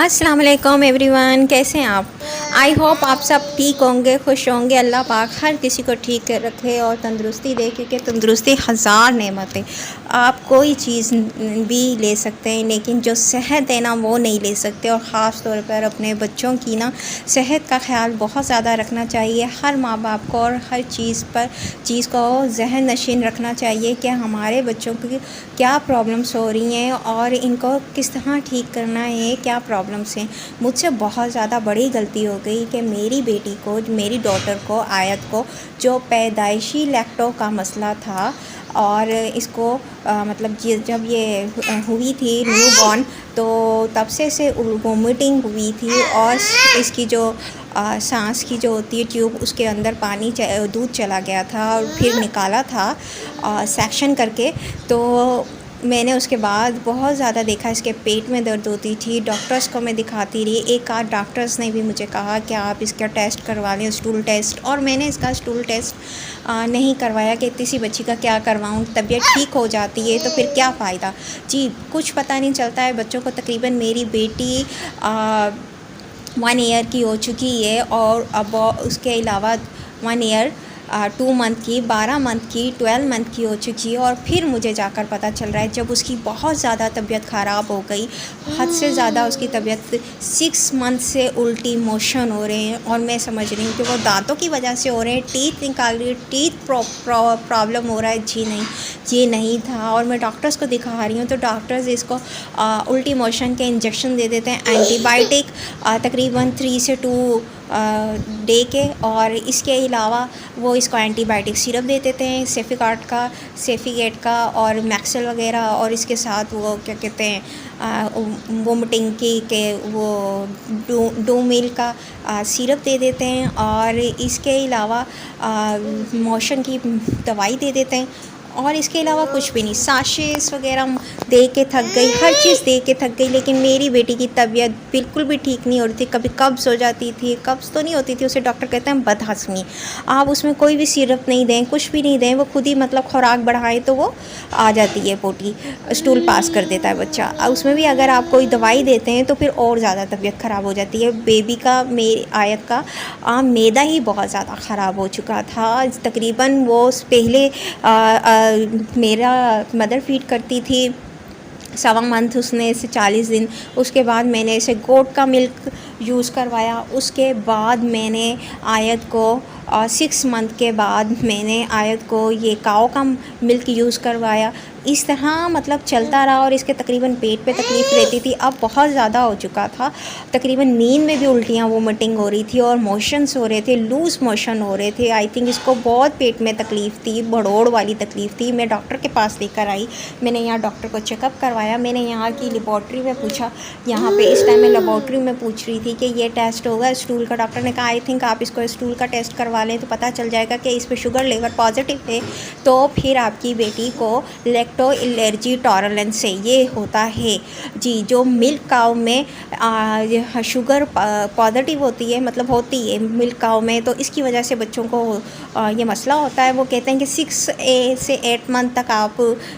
अस्सलाम वालेकुम एवरीवन, कैसे हैं आप। आई होप आप सब ठीक होंगे, खुश होंगे। अल्लाह पाक हर किसी को ठीक रखे और तंदुरुस्ती दे, क्योंकि तंदुरुस्ती हज़ार नेमत है। आप कोई चीज़ भी ले सकते हैं, लेकिन जो सेहत है ना वो नहीं ले सकते। और ख़ास तौर पर अपने बच्चों की ना सेहत का ख्याल बहुत ज़्यादा रखना चाहिए हर माँ बाप को, और हर चीज़ को जहन नशीन रखना चाहिए कि हमारे बच्चों की क्या प्रॉब्लम्स हो रही हैं और इनको किस तरह ठीक करना है, क्या प्रॉब्लम्स हैं। मुझसे बहुत ज़्यादा बड़ी गलती हो गई कि मेरी बेटी को, मेरी डॉटर को, आयत को, जो पैदाइशी लैक्टो का मसला था और इसको मतलब जब ये हुई थी न्यू बॉर्न, तो तब से इसे वोमिटिंग हुई थी और इसकी जो सांस की जो होती है ट्यूब, उसके अंदर पानी दूध चला गया था और फिर निकाला था सेक्शन करके। तो मैंने उसके बाद बहुत ज़्यादा देखा, इसके पेट में दर्द होती थी। डॉक्टर्स को मैं दिखाती रही, एक आध डॉक्टर्स ने भी मुझे कहा कि आप इसका टेस्ट करवा लें, स्टूल टेस्ट। और मैंने इसका स्टूल टेस्ट नहीं करवाया कि इतनी सी बच्ची का क्या करवाऊँ, तबीयत ठीक हो जाती है तो फिर क्या फ़ायदा। जी, कुछ पता नहीं चलता है बच्चों को। तकरीबन मेरी बेटी 1 ईयर की हो चुकी है और अब उसके अलावा 1 ईयर 2 मंथ की, 12 मंथ की, 12 मंथ की हो चुकी है। और फिर मुझे जाकर पता चल रहा है जब उसकी बहुत ज़्यादा तबीयत ख़राब हो गई, हद से ज़्यादा उसकी तबीयत, 6 मंथ से उल्टी मोशन हो रहे हैं। और मैं समझ रही हूँ कि वो दांतों की वजह से हो रहे हैं, टीथ निकाल रही है, टीथ प्रॉब्लम हो रहा है। जी नहीं, ये नहीं था। और मैं डॉक्टर्स को दिखा रही हूँ तो डॉक्टर्स इसको उल्टी मोशन के इंजेक्शन दे देते हैं, एंटीबायोटिक तकरीबन 3 से 2 डे के। और इसके अलावा वो इसको एंटीबायोटिक सिरप दे देते हैं, सेफिगेट का और मैक्सल वगैरह। और इसके साथ वो क्या कहते हैं वोमिटिंग की के वो डोमिल का सिरप दे देते हैं। और इसके अलावा मोशन की दवाई दे देते हैं। और इसके अलावा कुछ भी नहीं। साशेस वगैरह दे के थक गई, हर चीज़ दे के थक गई, लेकिन मेरी बेटी की तबीयत बिल्कुल भी ठीक नहीं हो रही थी। कभी कब्ज़ हो जाती थी, कब्ज़ तो नहीं होती थी, उसे डॉक्टर कहते हैं बदहज़मी। आप उसमें कोई भी सिरप नहीं दें, कुछ भी नहीं दें, वो खुद ही मतलब खुराक बढ़ाएं तो वो आ जाती है पोटी, स्टूल पास कर देता है बच्चा। उसमें भी अगर आप कोई दवाई देते हैं तो फिर और ज़्यादा तबीयत ख़राब हो जाती है। बेबी का, मेरी आयत का मैदा ही बहुत ज़्यादा ख़राब हो चुका था। तकरीबन वो पहले मेरा मदर फीड करती थी 1.25 मंथ, उसने इसे 40 दिन। उसके बाद मैंने इसे गोट का मिल्क यूज़ करवाया। उसके बाद मैंने आयत को 6 मंथ के बाद मैंने आयत को ये काओ का मिल्क यूज़ करवाया। इस तरह मतलब चलता रहा और इसके तकरीबन पेट पे तकलीफ़ रहती थी। अब बहुत ज़्यादा हो चुका था, तकरीबन नींद में भी उल्टियाँ वोमिटिंग हो रही थी और मोशंस हो रहे थे, लूज़ मोशन हो रहे थे। आई थिंक इसको बहुत पेट में तकलीफ़ थी, भड़ोड़ वाली तकलीफ़ थी। मैं डॉक्टर के पास लेकर आई, मैंने यहाँ डॉक्टर को चेकअप करवाया। मैंने यहाँ की लेबॉर्ट्री में पूछा, यहाँ पे इस टाइम मैं लेबॉर्ट्री में पूछ रही थी कि ये टेस्ट होगा स्टूल का। डॉक्टर ने कहा आई थिंक आप इसको स्टूल का टेस्ट करवा लें तो पता चल जाएगा कि इस पर शुगर लेवल पॉजिटिव है, तो फिर आपकी बेटी को लैक्टो एलर्जी टॉलरेंस से ये होता है। जी, जो मिल्क काउ में शुगर पॉजिटिव होती है, मतलब होती है मिल्क काउ में, तो इसकी वजह से बच्चों को ये मसला होता है। वो कहते हैं कि 6 से 8 मंथ तक आप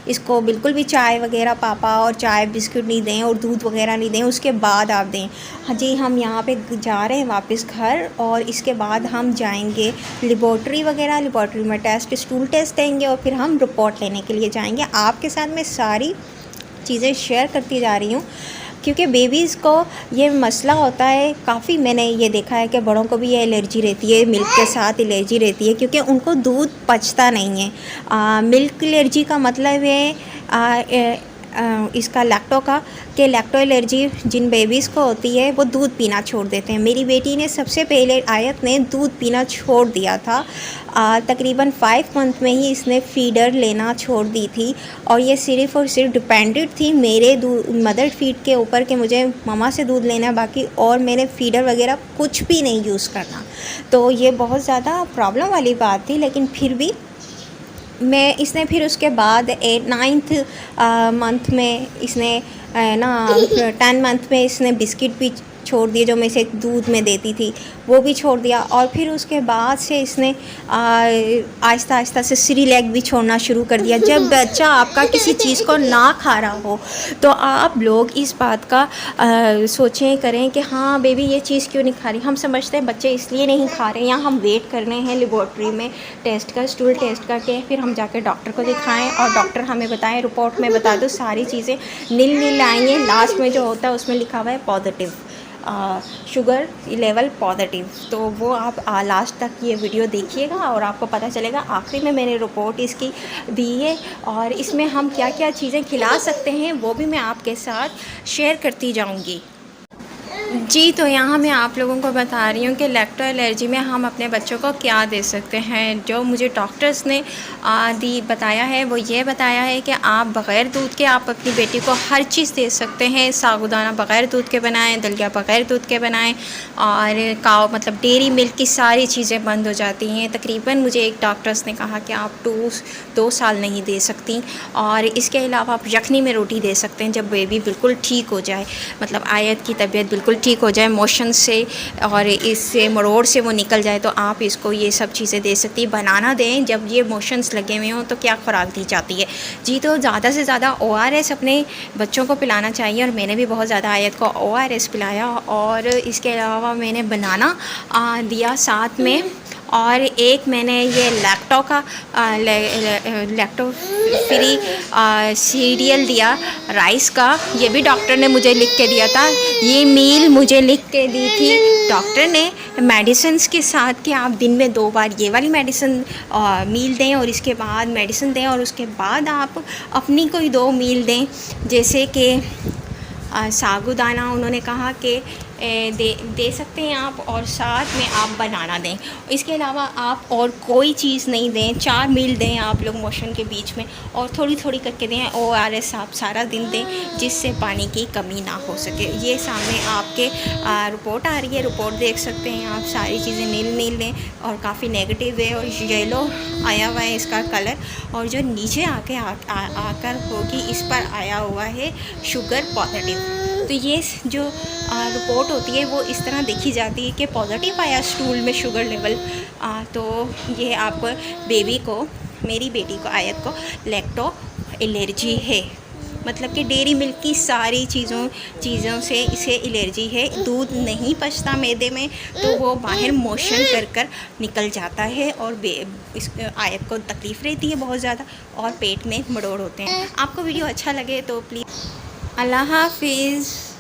इसको बिल्कुल भी चाय वगैरह, पापा और चाय बिस्किट नहीं दें और दूध वगैरह नहीं दें, उसके बाद आप दें। हाँ जी, हम यहाँ पे जा रहे हैं वापस घर और इसके बाद हम जाएंगे लेबॉर्ट्री वगैरह, लेबॉर्ट्री में स्टूल टेस्ट देंगे और फिर हम रिपोर्ट लेने के लिए जाएंगे। आपके साथ मैं सारी चीज़ें शेयर करती जा रही हूँ क्योंकि बेबीज़ को ये मसला होता है काफ़ी। मैंने ये देखा है कि बड़ों को भी ये एलर्जी रहती है, मिल्क के साथ एलर्जी रहती है, क्योंकि उनको दूध पचता नहीं है। मिल्क एलर्जी का मतलब है इसका लैक्टो का, कि लैक्टो एलर्जी जिन बेबीज़ को होती है वो दूध पीना छोड़ देते हैं। मेरी बेटी ने सबसे पहले, आयत ने दूध पीना छोड़ दिया था। तकरीबन 5 मंथ में ही इसने फीडर लेना छोड़ दी थी और ये सिर्फ़ और सिर्फ डिपेंडेंट थी मेरे मदर फीड के ऊपर कि मुझे ममा से दूध लेना है, बाकी और मैंने फीडर वगैरह कुछ भी नहीं यूज़ करना। तो ये बहुत ज़्यादा प्रॉब्लम वाली बात थी, लेकिन फिर भी इसने फिर उसके बाद 9th मंथ में इसने 10 मंथ में इसने बिस्किट भी छोड़ दिए, जो मैं इसे दूध में देती थी वो भी छोड़ दिया। और फिर उसके बाद से इसने आहिस्ता आहिस्ता से सेरेलैक भी छोड़ना शुरू कर दिया। जब बच्चा आपका किसी चीज़ को ना खा रहा हो तो आप लोग इस बात का सोचें करें कि हाँ बेबी ये चीज़ क्यों नहीं खा रही। हम समझते हैं बच्चे इसलिए नहीं खा रहे, या हम वेट कर रहे हैं लेबॉर्ट्री में टेस्ट का, स्टूल टेस्ट करके फिर हम जाकर डॉक्टर को दिखाएं और डॉक्टर हमें बताएं, रिपोर्ट में बता दो सारी चीज़ें नील आएंगे। लास्ट में जो होता है उसमें लिखा हुआ है पॉजिटिव, शुगर लेवल पॉजिटिव। तो वो आप लास्ट तक ये वीडियो देखिएगा और आपको पता चलेगा। आखिरी में मैंने रिपोर्ट इसकी दी है और इसमें हम क्या क्या चीज़ें खिला सकते हैं वो भी मैं आपके साथ शेयर करती जाऊंगी। जी, तो यहाँ मैं आप लोगों को बता रही हूँ कि लैक्टो एलर्जी में हम अपने बच्चों को क्या दे सकते हैं। जो मुझे डॉक्टर्स ने बताया है वो ये बताया है कि आप बग़ैर दूध के आप अपनी बेटी को हर चीज़ दे सकते हैं। साबूदाना बग़ैर दूध के बनाएं, दलिया बग़ैर दूध के बनाएं, और काव मतलब डेयरी मिल्क की सारी चीज़ें बंद हो जाती हैं तकरीबन। मुझे एक डॉक्टर्स ने कहा कि आप 2 साल नहीं दे सकती। और इसके अलावा आप यखनी में रोटी दे सकते हैं जब बेबी बिल्कुल ठीक हो जाए, मतलब आयत की तबीयत बिल्कुल ठीक हो जाए मोशन से और इससे मरोड़ से वो निकल जाए, तो आप इसको ये सब चीज़ें दे सकती हैं। बनाना दें जब ये मोशंस लगे हुए हों। तो क्या खुराक दी जाती है जी, तो ज़्यादा से ज़्यादा ORS अपने बच्चों को पिलाना चाहिए। और मैंने भी बहुत ज़्यादा आयत को ORS पिलाया। और इसके अलावा मैंने बनाना दिया साथ में, और एक मैंने ये लैक्टो फ्री सीरियल दिया राइस का। ये भी डॉक्टर ने मुझे लिख के दिया था, ये मील मुझे लिख के दी थी डॉक्टर ने मेडिसिन्स के साथ कि आप दिन में 2 बार ये वाली मेडिसिन मील दें और इसके बाद मेडिसिन दें, और उसके बाद आप अपनी कोई 2 मील दें। जैसे कि साबूदाना उन्होंने कहा कि दे सकते हैं आप, और साथ में आप बनाना दें। इसके अलावा आप और कोई चीज़ नहीं दें। 4 मील दें आप लोग मोशन के बीच में, और थोड़ी थोड़ी करके दें। ORS आप सारा दिन दें जिससे पानी की कमी ना हो सके। ये सामने आपके रिपोर्ट आ रही है, रिपोर्ट देख सकते हैं आप। सारी चीज़ें नील दें और काफ़ी नेगेटिव है, और येलो आया हुआ है इसका कलर, और जो नीचे आके आकर होगी इस पर आया हुआ है शुगर पॉजिटिव। तो ये जो रिपोर्ट होती है वो इस तरह देखी जाती है कि पॉजिटिव आया स्टूल में शुगर लेवल। तो ये आप बेबी को, मेरी बेटी को आयत को लैक्टो एलर्जी है, मतलब कि डेयरी मिल्क की सारी चीज़ों से इसे एलर्जी है। दूध नहीं पचता मैदे में तो वो बाहर मोशन कर निकल जाता है, और इस आयत को तकलीफ़ रहती है बहुत ज़्यादा, और पेट में मरोड़ होते हैं। आपको वीडियो अच्छा लगे तो प्लीज़, अल्लाह हाफिज़।